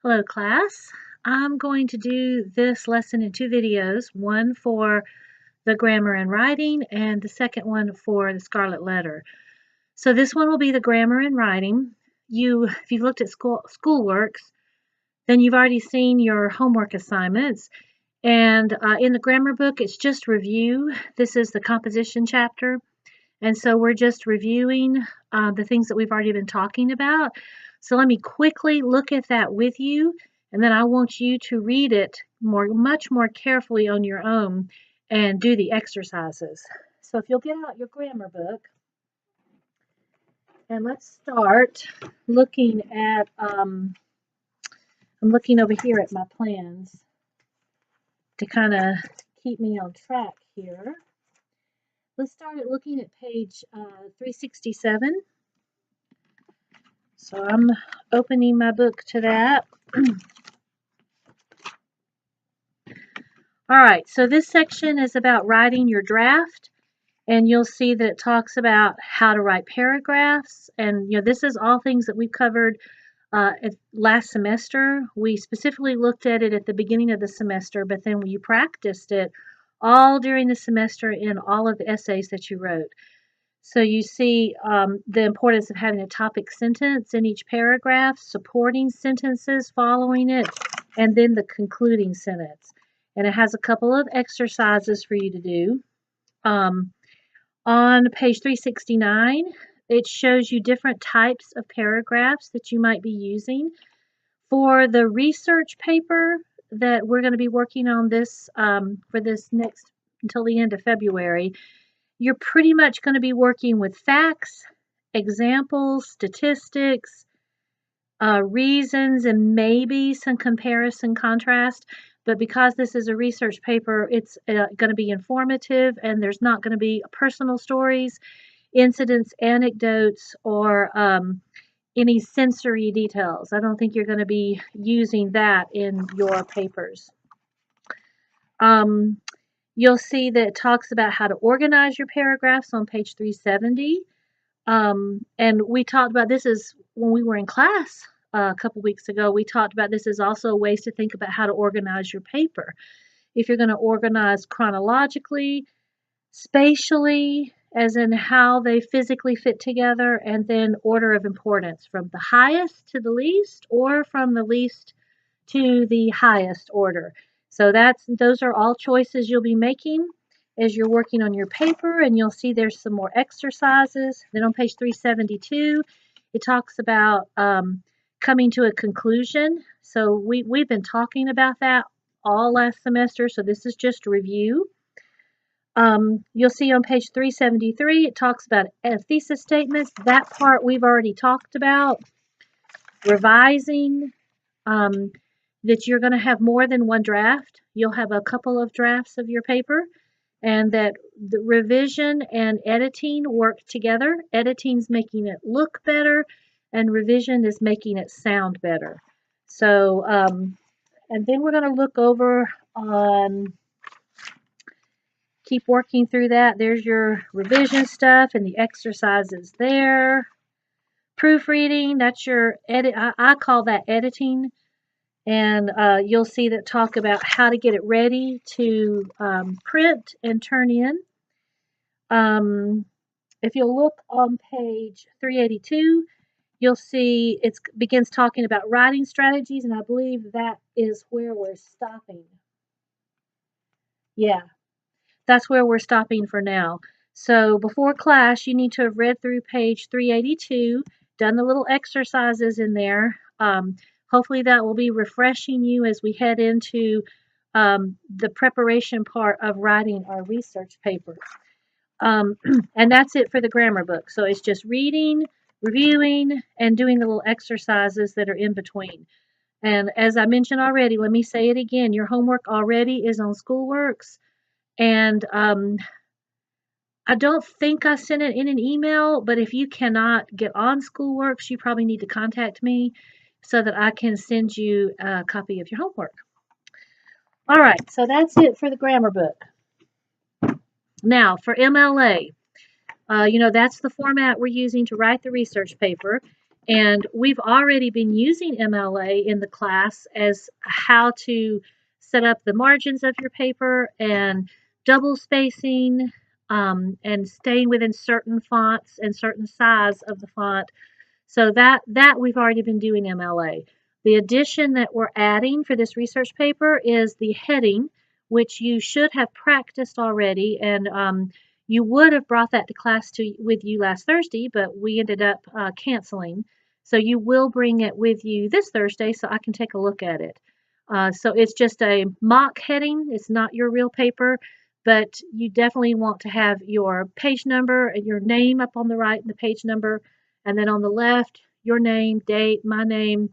Hello class. I'm going to do this lesson in two videos, one for the grammar and writing and the second one for the Scarlet Letter. So this one will be the grammar and writing. If you've looked at schoolworks, then you've already seen your homework assignments. And in the grammar book, it's just review. This is the composition chapter. And so we're just reviewing the things that we've already been talking about. So let me quickly look at that with you, and then I want you to read it much more carefully on your own and do the exercises. So if you'll get out your grammar book, and let's start looking at, I'm looking over here at my plans to kind of keep me on track here. Let's start at looking at page 367. So I'm opening my book to that. All right, so this section is about writing your draft, and you'll see that it talks about how to write paragraphs. And this is all things that we've covered last semester. We specifically looked at it at the beginning of the semester, but then you practiced it all during the semester in all of the essays that you wrote. So you see the importance of having a topic sentence in each paragraph, supporting sentences following it, and then the concluding sentence. And it has a couple of exercises for you to do. On page 369, it shows you different types of paragraphs that you might be using. For the research paper that we're going to be working on this for this next until the end of February, you're pretty much going to be working with facts, examples, statistics, reasons, and maybe some comparison contrast. But because this is a research paper, it's going to be informative, and there's not going to be personal stories, incidents, anecdotes, or any sensory details. I don't think you're going to be using that in your papers. You'll see that it talks about how to organize your paragraphs on page 370. And we talked about this is when we were in class a couple weeks ago. We talked about this as also ways to think about how to organize your paper. If you're going to organize chronologically, spatially, as in how they physically fit together, and then order of importance from the highest to the least, or from the least to the highest order. So those are all choices you'll be making as you're working on your paper, and you'll see there's some more exercises. Then on page 372, it talks about coming to a conclusion. So we've been talking about that all last semester, so this is just a review. You'll see on page 373, it talks about thesis statements. That part we've already talked about. Revising, that you're going to have more than one draft. You'll have a couple of drafts of your paper, and that the revision and editing work together. Editing's making it look better, and revision is making it sound better. So, and then we're going to look over on, keep working through that. There's your revision stuff and the exercises there. Proofreading, that's your edit. I call that editing. And you'll see that talk about how to get it ready to print and turn in. If you'll look on page 382, you'll see it begins talking about writing strategies, and I believe that is where we're stopping. Yeah, that's where we're stopping for now. So before class, you need to have read through page 382, done the little exercises in there. Hopefully that will be refreshing you as we head into the preparation part of writing our research paper. And that's it for the grammar book. So it's just reading, reviewing, and doing the little exercises that are in between. And as I mentioned already, let me say it again, your homework already is on Schoolworks. And I don't think I sent it in an email, but if you cannot get on Schoolworks, you probably need to contact me so that I can send you a copy of your homework. All right, so that's it for the grammar book. Now, for MLA, that's the format we're using to write the research paper. And we've already been using MLA in the class as how to set up the margins of your paper and double spacing, and staying within certain fonts and certain size of the font. So that we've already been doing MLA. The addition that we're adding for this research paper is the heading, which you should have practiced already, and you would have brought that to class with you last Thursday, but we ended up canceling. So you will bring it with you this Thursday so I can take a look at it. So it's just a mock heading. It's not your real paper, but you definitely want to have your page number and your name up on the right and the page number, and then on the left, your name, date, my name,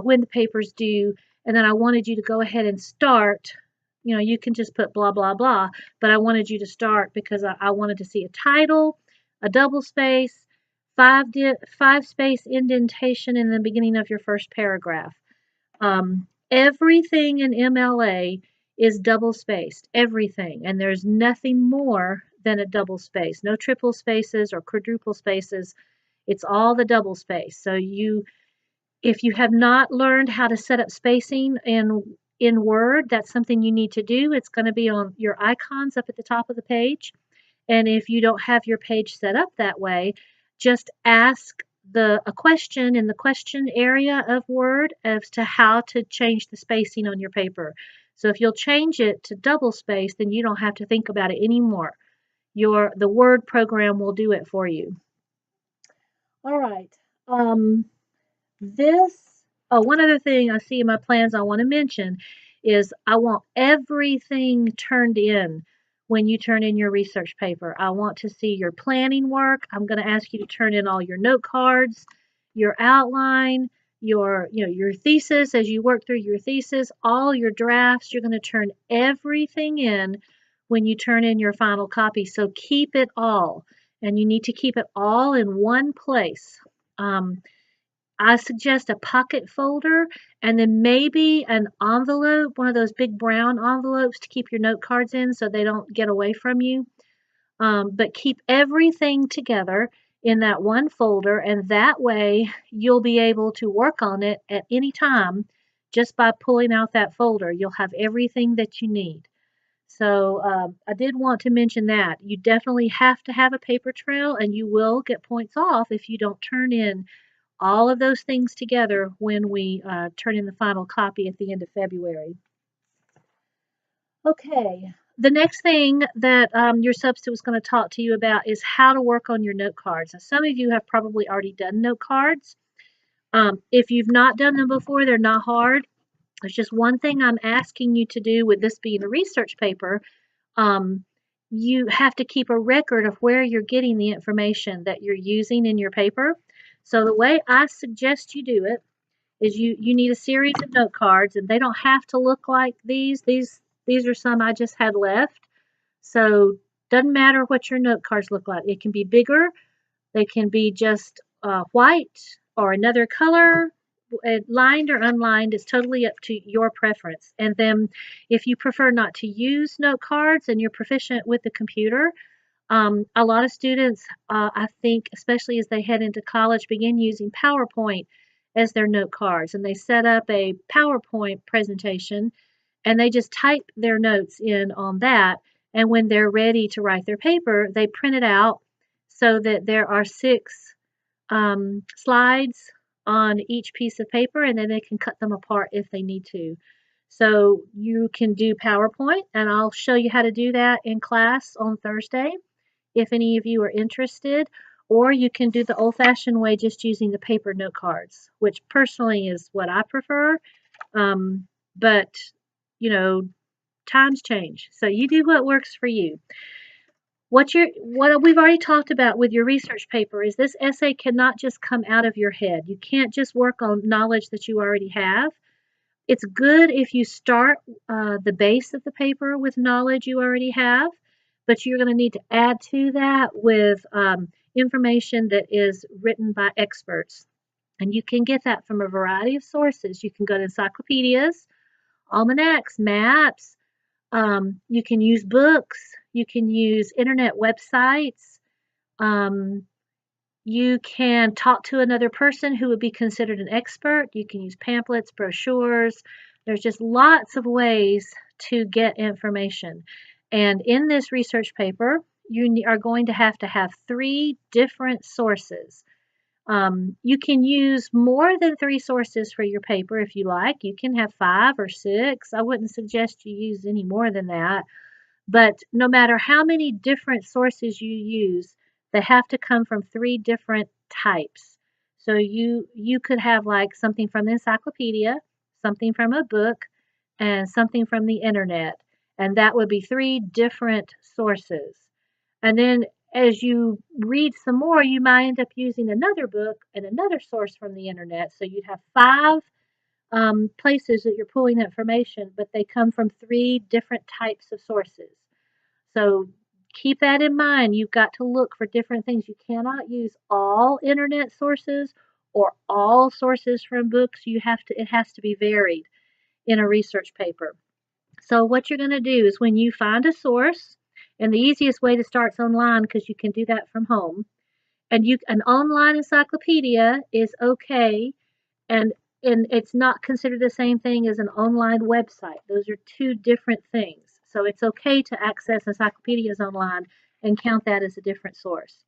when the paper's due, and then I wanted you to go ahead and start. You know, you can just put blah, blah, blah, but I wanted you to start because I wanted to see a title, a double space, five space indentation in the beginning of your first paragraph. Everything in MLA is double spaced, everything, and there's nothing more than a double space. No triple spaces or quadruple spaces. It's all the double space. So if you have not learned how to set up spacing in Word, that's something you need to do. It's going to be on your icons up at the top of the page. And if you don't have your page set up that way, just ask a question in the question area of Word as to how to change the spacing on your paper. So if you'll change it to double space, then you don't have to think about it anymore. The Word program will do it for you. All right. One other thing I see in my plans I want to mention is I want everything turned in when you turn in your research paper. I want to see your planning work. I'm going to ask you to turn in all your note cards, your outline, your thesis as you work through your thesis, all your drafts. You're going to turn everything in when you turn in your final copy. So keep it all, and you need to keep it all in one place. I suggest a pocket folder and then maybe an envelope, one of those big brown envelopes to keep your note cards in so they don't get away from you. But keep everything together in that one folder, and that way you'll be able to work on it at any time just by pulling out that folder. You'll have everything that you need. So I did want to mention that. You definitely have to have a paper trail, and you will get points off if you don't turn in all of those things together when we turn in the final copy at the end of February. Okay, the next thing that your substitute was going to talk to you about is how to work on your note cards. Now, some of you have probably already done note cards. If you've not done them before, they're not hard. There's just one thing I'm asking you to do with this being a research paper. You have to keep a record of where you're getting the information that you're using in your paper. So the way I suggest you do it is you need a series of note cards, and they don't have to look like these. These are some I just had left. So doesn't matter what your note cards look like. It can be bigger. They can be just white or another color, lined or unlined. It's totally up to your preference. And then if you prefer not to use note cards and you're proficient with the computer, a lot of students, I think, especially as they head into college, begin using PowerPoint as their note cards. And they set up a PowerPoint presentation and they just type their notes in on that. And when they're ready to write their paper, they print it out so that there are 6 slides on each piece of paper, and then they can cut them apart if they need to. So you can do PowerPoint, and I'll show you how to do that in class on Thursday if any of you are interested, or you can do the old-fashioned way just using the paper note cards, which personally is what I prefer. But, you know, times change. So you do what works for you. What we've already talked about with your research paper is this essay cannot just come out of your head. You can't just work on knowledge that you already have. It's good if you start the base of the paper with knowledge you already have, but you're going to need to add to that with information that is written by experts. And you can get that from a variety of sources. You can go to encyclopedias, almanacs, maps. You can use books. You can use internet websites. You can talk to another person who would be considered an expert. You can use pamphlets, brochures. There's just lots of ways to get information. And in this research paper, you are going to have 3 different sources. You can use more than 3 sources for your paper if you like. You can have 5 or 6. I wouldn't suggest you use any more than that. But no matter how many different sources you use, they have to come from 3 different types. So you could have like something from the encyclopedia, something from a book, and something from the internet. And that would be 3 different sources. And then as you read some more, you might end up using another book and another source from the internet. So you'd have 5 places that you're pulling information, but they come from 3 different types of sources. So keep that in mind. You've got to look for different things. You cannot use all internet sources or all sources from books. It has to be varied in a research paper. So what you're going to do is when you find a source, and the easiest way to start is online because you can do that from home. And an online encyclopedia is okay, and it's not considered the same thing as an online website. Those are 2 different things. So it's okay to access encyclopedias online and count that as a different source.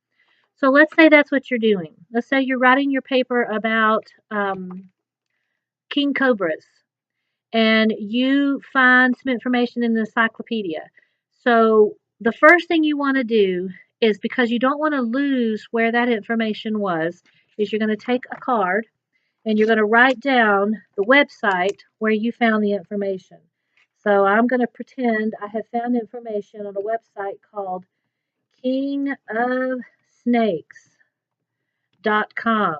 So let's say that's what you're doing. Let's say you're writing your paper about king cobras, and you find some information in the encyclopedia. So the first thing you want to do is, because you don't want to lose where that information was, is you're going to take a card and you're going to write down the website where you found the information. So I'm going to pretend I have found information on a website called kingofsnakes.com.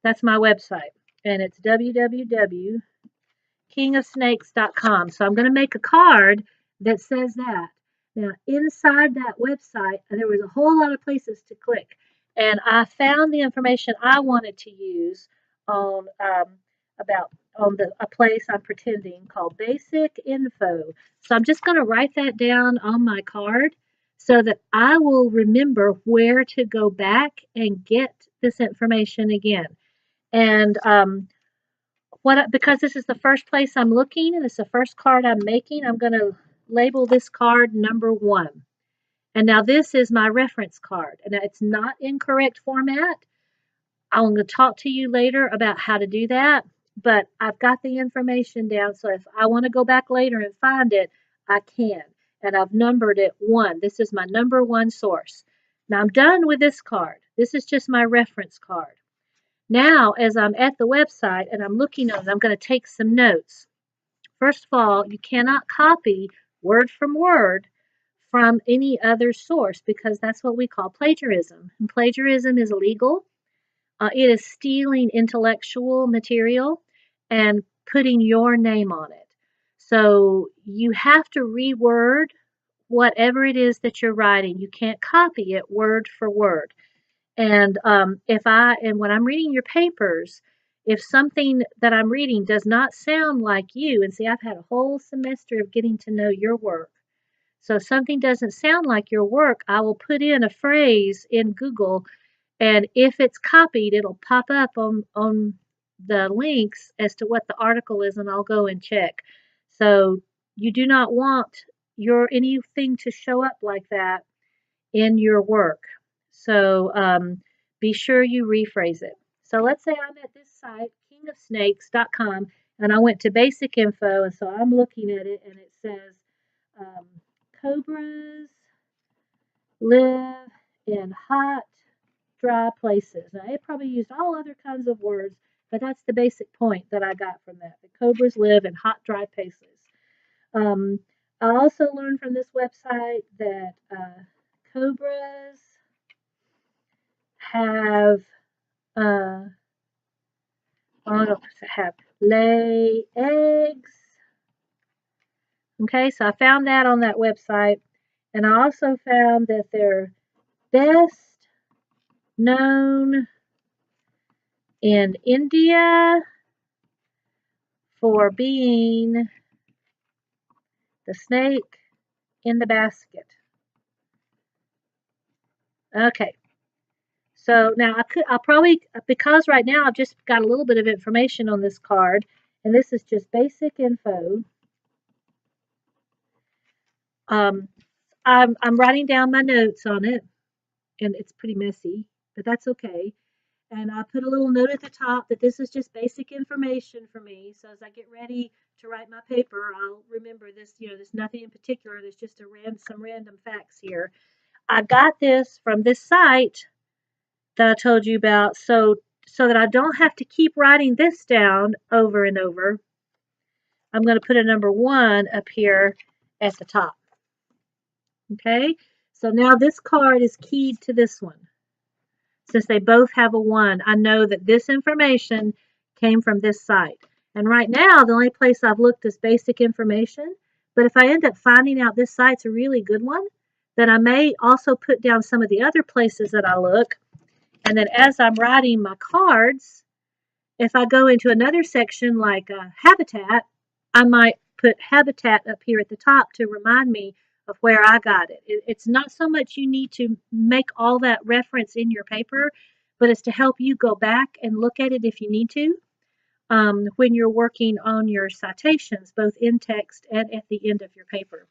That's my website, and it's www.kingofsnakes.com. So I'm going to make a card that says that. Now, inside that website, there was a whole lot of places to click, and I found the information I wanted to use on about on a place I'm pretending called Basic Info. So I'm just going to write that down on my card so that I will remember where to go back and get this information again. And because this is the first place I'm looking and it's the first card I'm making, I'm going to label this card number 1. And now this is my reference card, and it's not in correct format. I'm going to talk to you later about how to do that, but I've got the information down, so if I want to go back later and find it, I can. And I've numbered it 1. This is my number 1 source. Now I'm done with this card. This is just my reference card. Now, as I'm at the website and I'm looking at it, I'm going to take some notes. First of all, you cannot copy word from any other source because that's what we call plagiarism. And plagiarism is illegal. It is stealing intellectual material and putting your name on it. So you have to reword whatever it is that you're writing. You can't copy it word for word. And when I'm reading your papers, if something that I'm reading does not sound like you, and see, I've had a whole semester of getting to know your work. So if something doesn't sound like your work, I will put in a phrase in Google, and if it's copied, it'll pop up on the links as to what the article is, and I'll go and check. So you do not want anything to show up like that in your work. So be sure you rephrase it. So let's say I'm at this site, kingofsnakes.com, and I went to basic info, and so I'm looking at it, and it says cobras live in hot, dry places. Now, it probably used all other kinds of words, but that's the basic point that I got from that. The cobras live in hot, dry places. I also learned from this website that cobras have lay eggs. Okay, so I found that on that website, and I also found that they're best known in India for being the snake in the basket. Okay, So now I'll probably, because right now I've just got a little bit of information on this card, and this is just basic info. I'm writing down my notes on it, and it's pretty messy, but that's okay. And I put a little note at the top that this is just basic information for me. So as I get ready to write my paper, I'll remember this, there's nothing in particular. There's just some random facts here. I got this from this site that I told you about. So that I don't have to keep writing this down over and over, I'm going to put a number 1 up here at the top. Okay, so now this card is keyed to this one. Since they both have a 1, I know that this information came from this site. And right now, the only place I've looked is basic information. But if I end up finding out this site's a really good one, then I may also put down some of the other places that I look. And then as I'm writing my cards, if I go into another section like habitat, I might put habitat up here at the top to remind me of where I got it. It's not so much you need to make all that reference in your paper, but it's to help you go back and look at it if you need to when you're working on your citations, both in text and at the end of your paper.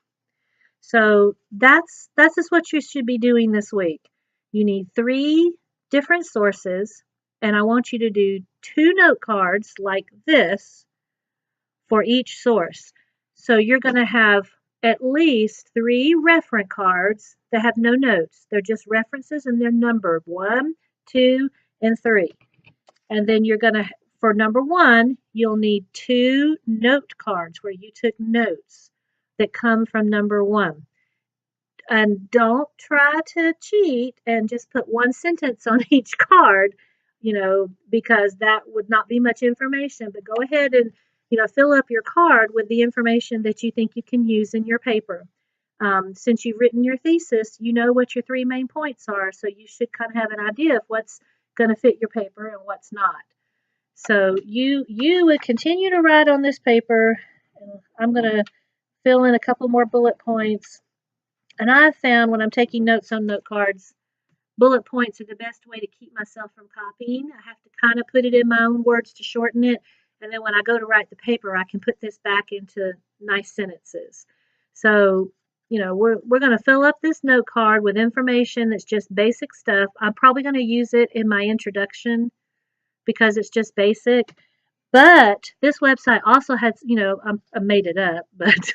So that's just what you should be doing this week. You need 3 different sources, and I want you to do 2 note cards like this for each source. So you're going to have at least 3 reference cards that have no notes. They're just references and they're numbered 1, 2, and 3. And then you're going to, for number 1, you'll need 2 note cards where you took notes that come from number 1. And don't try to cheat and just put 1 sentence on each card, because that would not be much information. But go ahead and, fill up your card with the information that you think you can use in your paper. Since you've written your thesis, you know what your 3 main points are, so you should kind of have an idea of what's going to fit your paper and what's not. So you would continue to write on this paper. I'm going to fill in a couple more bullet points. And I've found when I'm taking notes on note cards, bullet points are the best way to keep myself from copying. I have to kind of put it in my own words to shorten it. And then when I go to write the paper, I can put this back into nice sentences. So, we're going to fill up this note card with information that's just basic stuff. I'm probably going to use it in my introduction because it's just basic. But this website also has, I made it up, but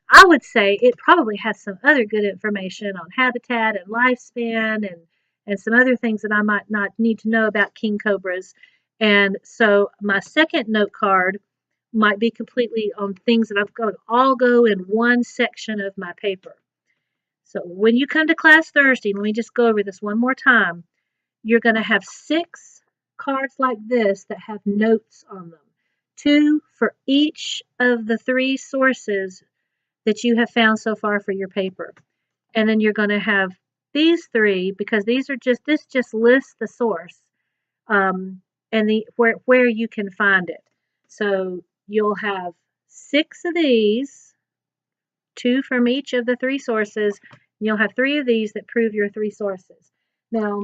I would say it probably has some other good information on habitat and lifespan and some other things that I might not need to know about king cobras. And so my second note card might be completely on things that I've got to all go in one section of my paper. So when you come to class Thursday, let me just go over this one more time. You're going to have 6 cards like this that have notes on them. 2 for each of the 3 sources that you have found so far for your paper. And then you're going to have these 3 because this just lists the source and where you can find it. So you'll have 6 of these, 2 from each of the 3 sources. You'll have 3 of these that prove your 3 sources. Now,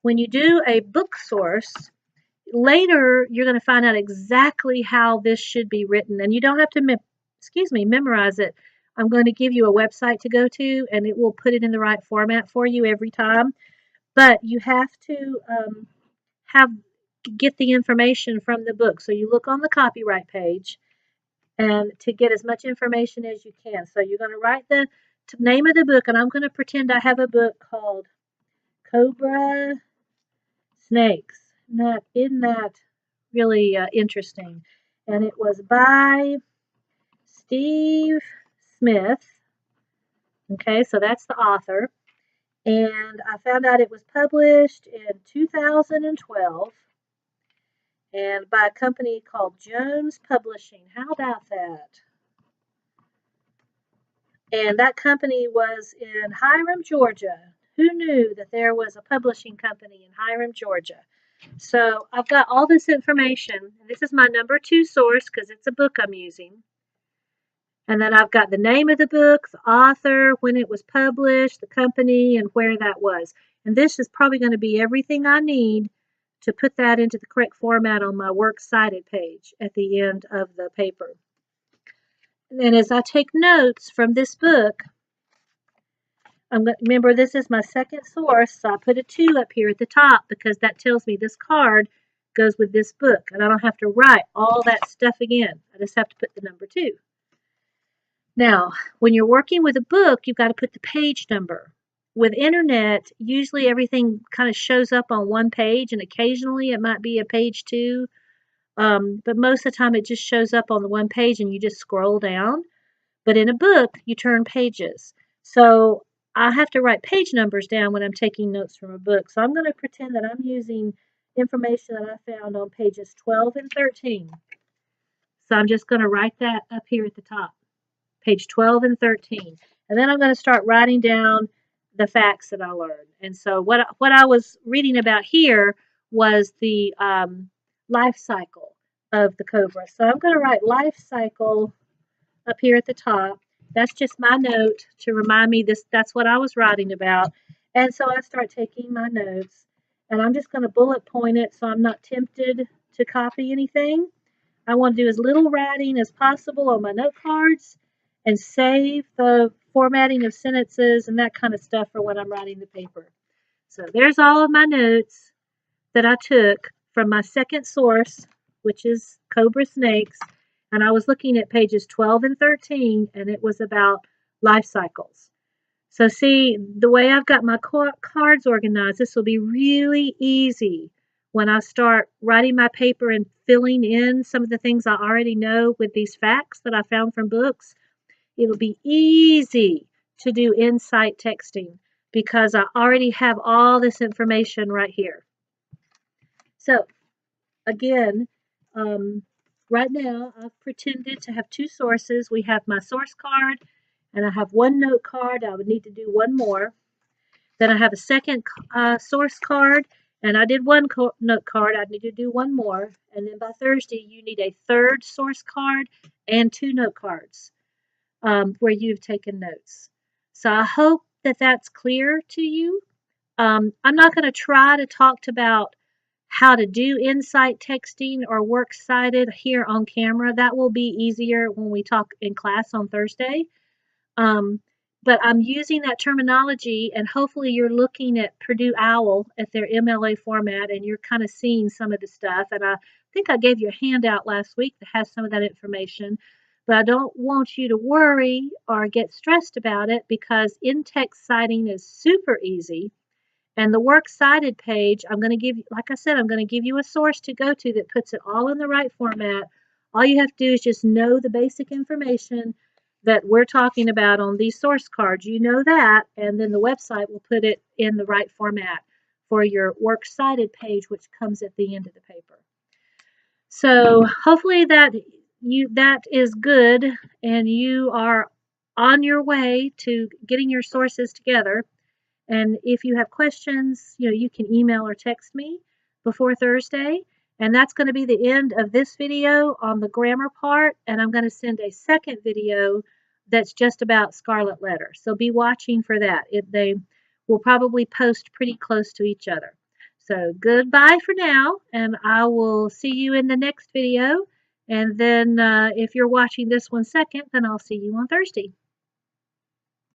when you do a book source, later you're going to find out exactly how this should be written, and you don't have to memorize it. I'm going to give you a website to go to, and it will put it in the right format for you every time. But you have to get the information from the book. So you look on the copyright page, and to get as much information as you can. So you're going to write the name of the book, and I'm going to pretend I have a book called Cobra Snakes. Isn't that really interesting? And it was by Steve Smith. Okay, so that's the author. And I found out it was published in 2012 and by a company called Jones Publishing. How about that? And that company was in Hiram, Georgia. Who knew that there was a publishing company in Hiram, Georgia? So I've got all this information. And this is my number 2 source because it's a book I'm using. And then I've got the name of the book, the author, when it was published, the company, and where that was. And this is probably going to be everything I need to put that into the correct format on my works cited page at the end of the paper. And then as I take notes from this book, remember this is my second source, so I put a 2 up here at the top because that tells me this card goes with this book, and I don't have to write all that stuff again. I just have to put the number 2. Now, when you're working with a book, you've got to put the page number. With internet, usually everything kind of shows up on one page, and occasionally it might be a page 2, but most of the time it just shows up on the one page and you just scroll down. But in a book, you turn pages. So I have to write page numbers down when I'm taking notes from a book. So I'm going to pretend that I'm using information that I found on pages 12 and 13. So I'm just going to write that up here at the top, page 12 and 13. And then I'm going to start writing down the facts that I learned. And so what I was reading about here was the life cycle of the cobra. So I'm going to write life cycle up here at the top. That's just my note to remind me that's what I was writing about. And so I start taking my notes, and I'm just going to bullet point it so I'm not tempted to copy anything. I want to do as little writing as possible on my note cards and save the formatting of sentences and that kind of stuff for when I'm writing the paper. So there's all of my notes that I took from my second source, which is Cobra Snakes. And I was looking at pages 12 and 13, and it was about life cycles. So see, the way I've got my cards organized, this will be really easy when I start writing my paper and filling in some of the things I already know with these facts that I found from books. It'll be easy to do insight texting because I already have all this information right here. So again, right now I've pretended to have 2 sources. We have my source card, and I have 1 note card. I would need to do 1 more. Then I have a second source card, and I did 1 note card. I need to do 1 more. And then by Thursday, you need a 3rd source card and 2 note cards where you've taken notes. So I hope that that's clear to you. I'm not going to try to talk about how to do insight texting or works cited here on camera. That will be easier when we talk in class on Thursday. But I'm using that terminology, and hopefully you're looking at Purdue OWL at their MLA format, and you're kind of seeing some of the stuff. And I think I gave you a handout last week that has some of that information. But I don't want you to worry or get stressed about it because in-text citing is super easy. And the works cited page, I'm going to give you, like I said, I'm going to give you a source to go to that puts it all in the right format. All you have to do is just know the basic information that we're talking about on these source cards. You know that, and then the website will put it in the right format for your works cited page, which comes at the end of the paper. So hopefully that is good, and you are on your way to getting your sources together. And if you have questions, you can email or text me before Thursday. And that's going to be the end of this video on the grammar part. And I'm going to send a second video that's just about Scarlet Letter. So be watching for that. They will probably post pretty close to each other. So goodbye for now, and I will see you in the next video. And then if you're watching this one second, then I'll see you on Thursday.